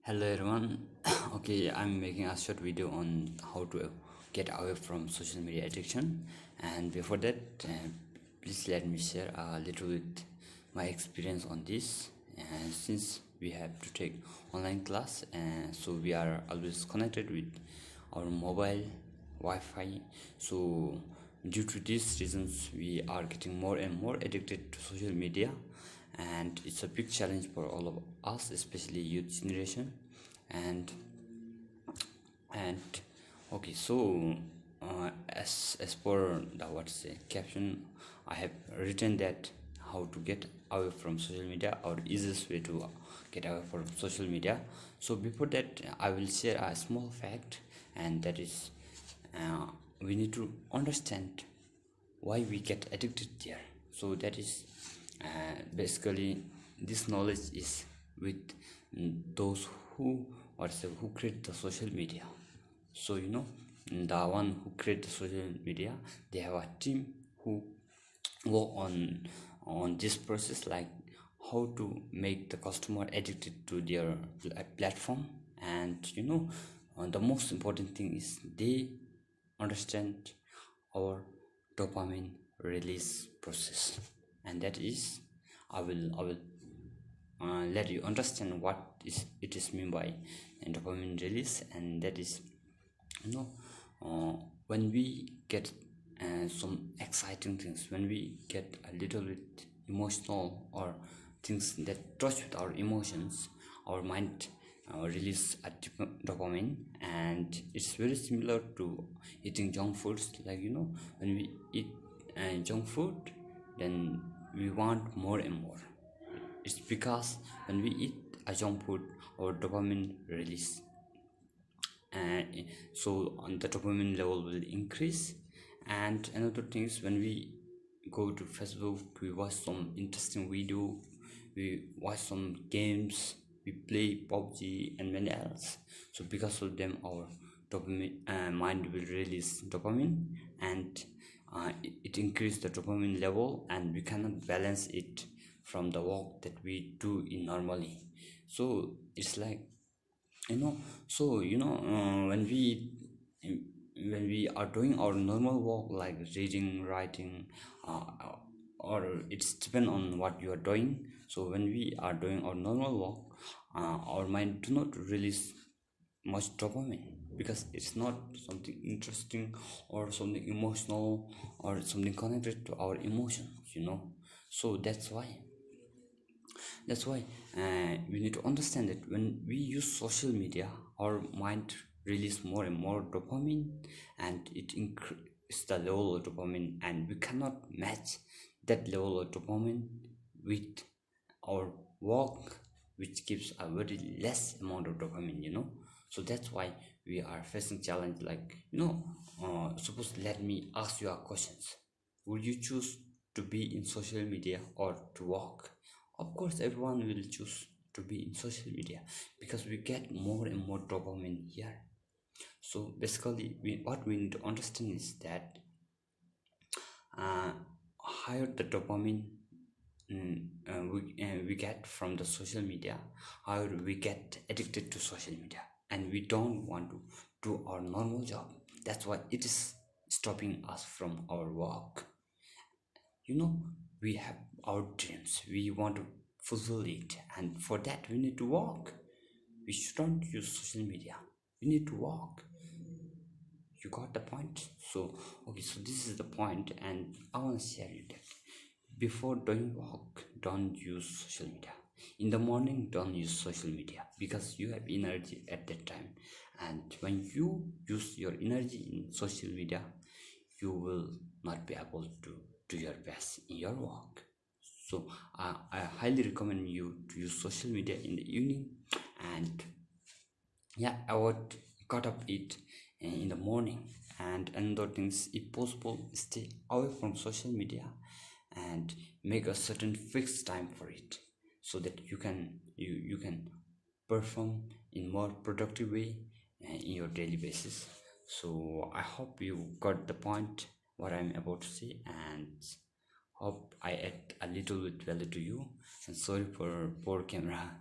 Hello everyone. Okay, I'm making a short video on how to get away from social media addiction. And before that, please let me share a little bit my experience on this. And since we have to take online class, so we are always connected with our mobile Wi-Fi. So due to these reasons, we are getting more and more addicted to social media, and it's a big challenge for all of us, especially youth generation. And and okay, so as per the what's the caption, I have written that how to get away from social media, or easiest way to get away from social media. So before that, I will share a small fact, and that is, uh, we need to understand why we get addicted there. So that is, basically, this knowledge is with those who create the social media. So the one who create the social media, they have a team who work on this process, like how to make the customer addicted to their platform. And the most important thing is they understand our dopamine release process. And that is, I will let you understand what is it is mean by dopamine release. And that is, you know when we get some exciting things, when we get a little bit emotional, or things that touch with our emotions, our mind release a dopamine. And it's very similar to eating junk foods. Like, when we eat junk food, then we want more and more. It's because when we eat a junk food, our dopamine release, and so on, the dopamine level will increase. And another thing is, when we go to Facebook, we watch some interesting video, we watch some games, we play PUBG and many else. So because of them, our dopamine mind will release dopamine, and it increase the dopamine level, and we cannot balance it from the work that we do in normally. So it's like, when we are doing our normal work, like reading, writing, or it's depend on what you are doing. So when we are doing our normal work, our mind do not release much dopamine, because it's not something interesting, or something emotional, or something connected to our emotions. So that's why we need to understand that when we use social media, our mind release more and more dopamine, and it increases the level of dopamine, and we cannot match that level of dopamine with our work, which gives a very less amount of dopamine. So that's why we are facing challenge. Like, suppose, let me ask you a questions. Would you choose to be in social media or to work? Of course, everyone will choose to be in social media, because we get more and more dopamine here. So basically, what we need to understand is that, uh, higher the dopamine we get from the social media, however we get addicted to social media, and we don't want to do our normal job. That's why it is stopping us from our work. you know we have our dreams, we want to fulfill it, and for that we need to work. We shouldn't use social media, we need to work. You got the point? So okay, so this is the point, and I want to share you that before doing work, don't use social media. In the morning, don't use social media, because you have energy at that time. And when you use your energy in social media, you will not be able to do your best in your work. So I highly recommend you to use social media in the evening. And yeah, I would cut up it in the morning. And another things, if possible, stay away from social media, and make a certain fixed time for it, so that you can perform in more productive way in your daily basis. So I hope you got the point what I'm about to say, and hope I add a little bit value to you. And sorry for poor camera.